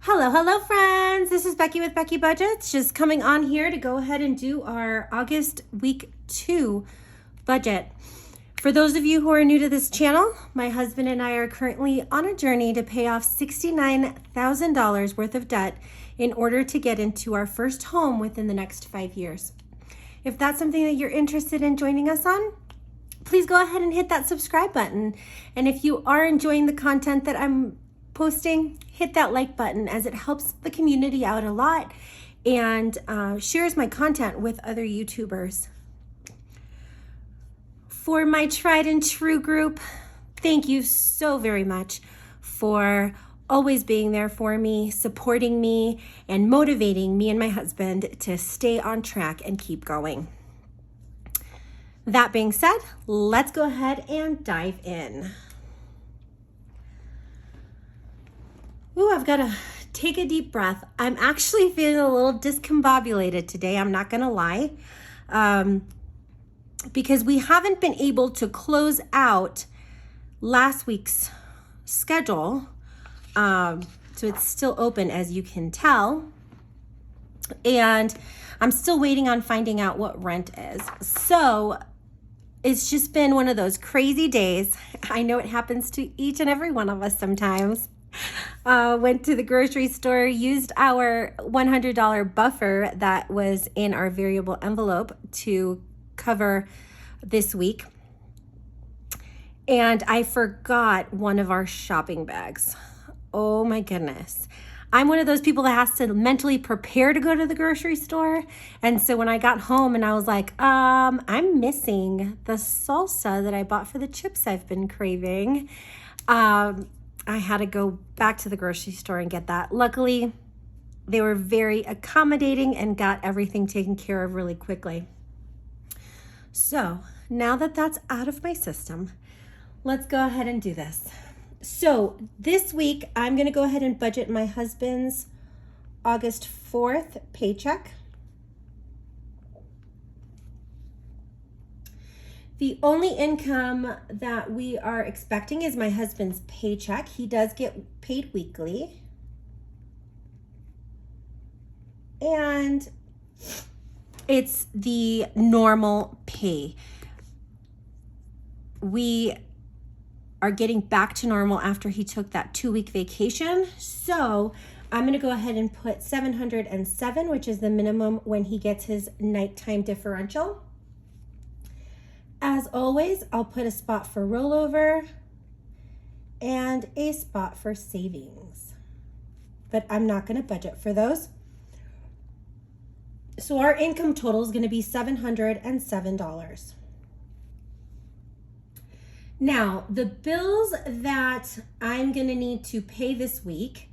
Hello friends. This is Becky with Becky Budgets, just coming on here to go ahead and do our August week 2 budget. For those of you who are new to this channel, my husband and I are currently on a journey to pay off $69,000 worth of debt in order to get into our first home within the next 5 years. If that's something that you're interested in joining us on, please go ahead and hit that subscribe button. And if you are enjoying the content that I'm posting, hit that like button, as it helps the community out a lot and shares my content with other YouTubers. For my tried and true group, thank you so very much for always being there for me, supporting me, and motivating me and my husband to stay on track and keep going. That being said, let's go ahead and dive in. Ooh, I've got to take a deep breath. I'm actually feeling a little discombobulated today, I'm not gonna lie, because we haven't been able to close out last week's schedule. So it's still open, as you can tell, and I'm still waiting on finding out what rent is. So it's just been one of those crazy days. I know it happens to each and every one of us sometimes. Went to the grocery store, used our $100 buffer that was in our variable envelope to cover this week. And I forgot one of our shopping bags. Oh my goodness. I'm one of those people that has to mentally prepare to go to the grocery store. And so when I got home and I was like, I'm missing the salsa that I bought for the chips I've been craving. I had to go back to the grocery store and get that. Luckily, they were very accommodating and got everything taken care of really quickly. So now that that's out of my system, let's go ahead and do this. So this week, I'm going to go ahead and budget my husband's August 4th paycheck. The only income that we are expecting is my husband's paycheck. He does get paid weekly. And it's the normal pay. We are getting back to normal after he took that 2-week vacation. So I'm going to go ahead and put $707, which is the minimum when he gets his nighttime differential. As always, I'll put a spot for rollover and a spot for savings, but I'm not going to budget for those. So our income total is going to be $707. Now, the bills that I'm going to need to pay this week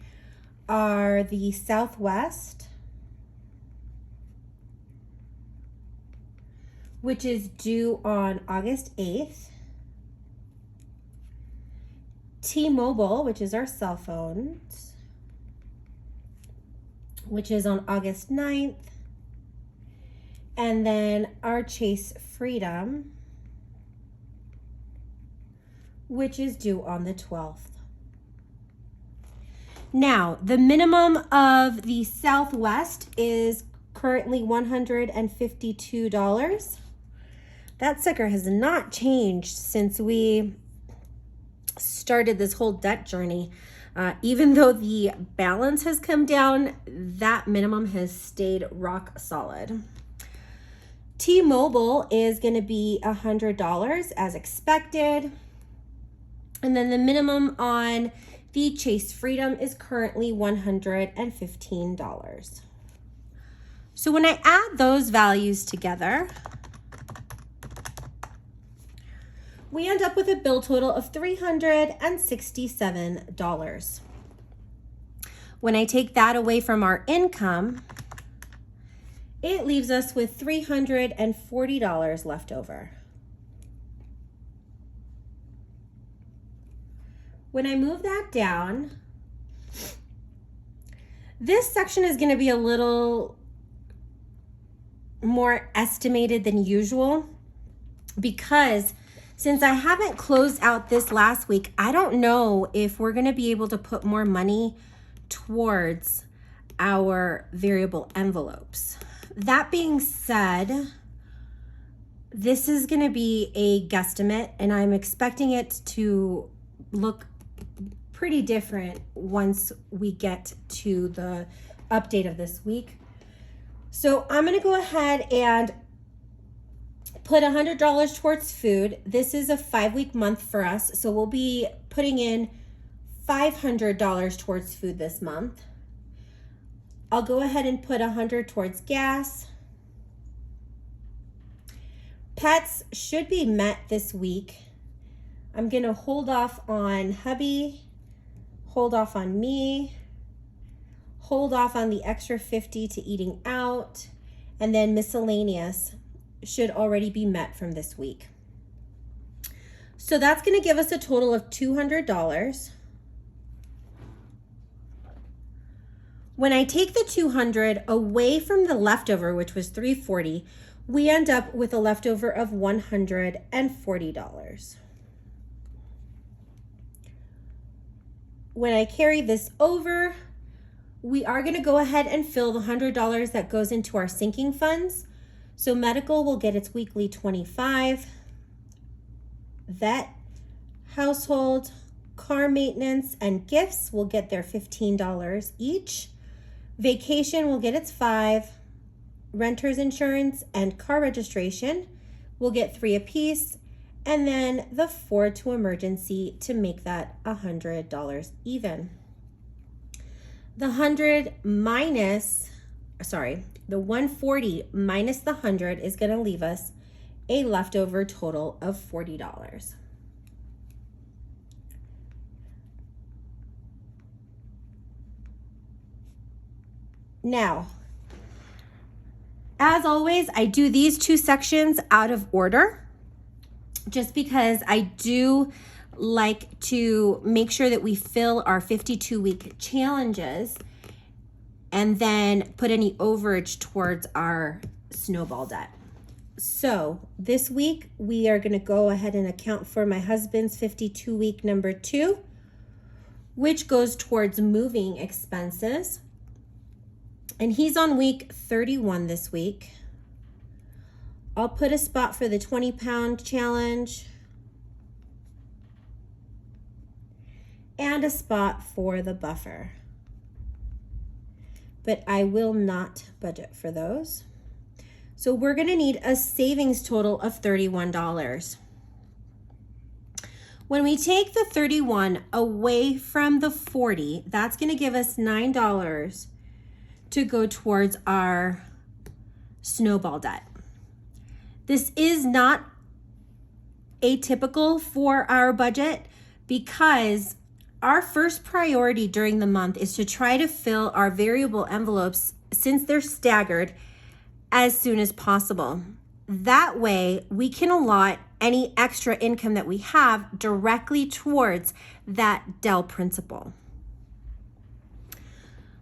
are the Southwest, which is due on August 8th. T-Mobile, which is our cell phones, which is on August 9th. And then our Chase Freedom, which is due on the 12th. Now, the minimum of the Southwest is currently $152. That sucker has not changed since we started this whole debt journey. Even though the balance has come down, that minimum has stayed rock solid. T-Mobile is going to be $100 as expected. And then the minimum on the Chase Freedom is currently $115. So when I add those values together, we end up with a bill total of $367. When I take that away from our income, it leaves us with $340 left over. When I move that down, this section is going to be a little more estimated than usual because since I haven't closed out this last week, I don't know if we're going to be able to put more money towards our variable envelopes. That being said, this is going to be a guesstimate, and I'm expecting it to look pretty different once we get to the update of this week. So I'm going to go ahead and put $100 towards food. This is a 5-week month for us, so we'll be putting in $500 towards food this month. I'll go ahead and put $100 towards gas. Pets should be met this week. I'm going to hold off on hubby, hold off on me, hold off on the extra $50 to eating out, and then miscellaneous should already be met from this week. So that's going to give us a total of $200. When I take the $200 away from the leftover, which was $340, we end up with a leftover of $140. When I carry this over, we are going to go ahead and fill the $100 that goes into our sinking funds. So medical will get its weekly $25. Vet, household, car maintenance, and gifts will get their $15 each. Vacation will get its $5. Renter's insurance and car registration will get $3 apiece. And then the $4 to emergency to make that $100 even. The $140 minus the $100 is going to leave us a leftover total of $40. Now, as always, I do these two sections out of order just because I do like to make sure that we fill our 52-week challenges and then put any overage towards our snowball debt. So this week, we are going to go ahead and account for my husband's 52-week number 2, which goes towards moving expenses. And he's on week 31 this week. I'll put a spot for the 20-pound challenge and a spot for the buffer. But I will not budget for those. So we're going to need a savings total of $31. When we take the 31 away from the 40, that's going to give us $9 to go towards our snowball debt. This is not atypical for our budget because our first priority during the month is to try to fill our variable envelopes, since they're staggered, as soon as possible. That way we can allot any extra income that we have directly towards that Dell principal.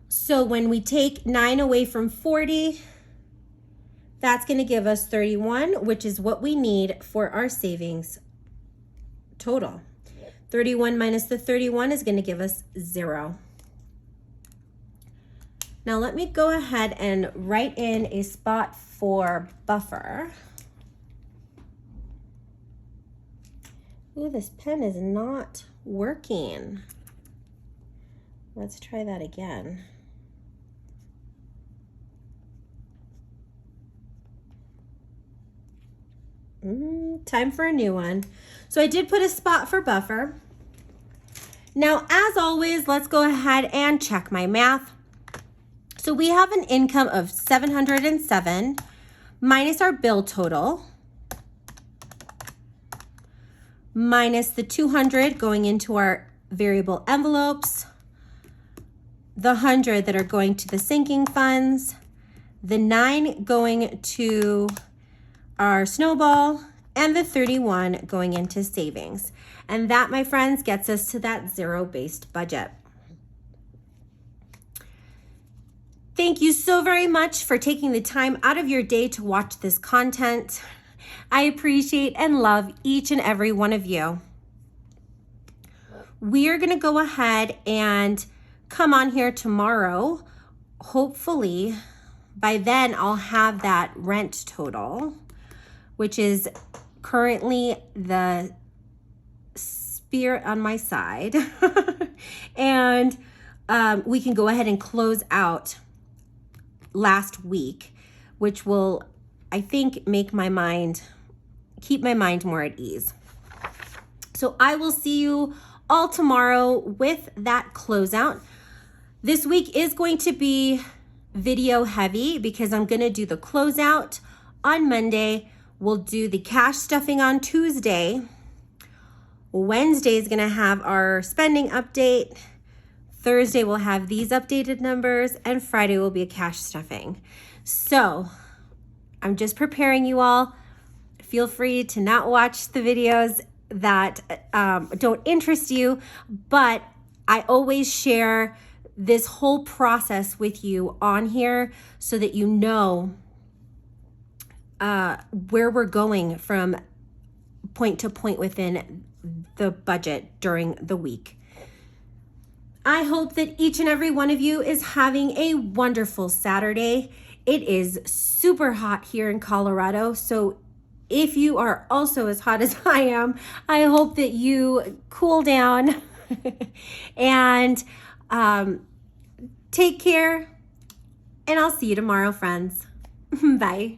So when we take 9 away from 40, that's going to give us 31, which is what we need for our savings total. 31 minus the 31 is going to give us 0. Now let me go ahead and write in a spot for buffer. Ooh, this pen is not working. Let's try that again. Time for a new one. So I did put a spot for buffer. Now, as always, let's go ahead and check my math. So we have an income of $707 minus our bill total, minus the $200 going into our variable envelopes, the $100 that are going to the sinking funds, the $9 going to our snowball, and the 31 going into savings. And that, my friends, gets us to that zero-based budget. Thank you so very much for taking the time out of your day to watch this content. I appreciate and love each and every one of you. We are going to go ahead and come on here tomorrow. Hopefully by then I'll have that rent total, which is currently the spirit on my side. And we can go ahead and close out last week, which will, I think, keep my mind more at ease. So I will see you all tomorrow with that closeout. This week is going to be video heavy because I'm going to do the closeout on Monday. We'll do the cash stuffing on Tuesday. Wednesday is going to have our spending update. Thursday we'll have these updated numbers, and Friday will be a cash stuffing. So I'm just preparing you all. Feel free to not watch the videos that don't interest you, but I always share this whole process with you on here so that you know where we're going from point to point within the budget during the week. I hope that each and every one of you is having a wonderful Saturday. It is super hot here in Colorado, so if you are also as hot as I am, I hope that you cool down and take care, and I'll see you tomorrow, friends. Bye.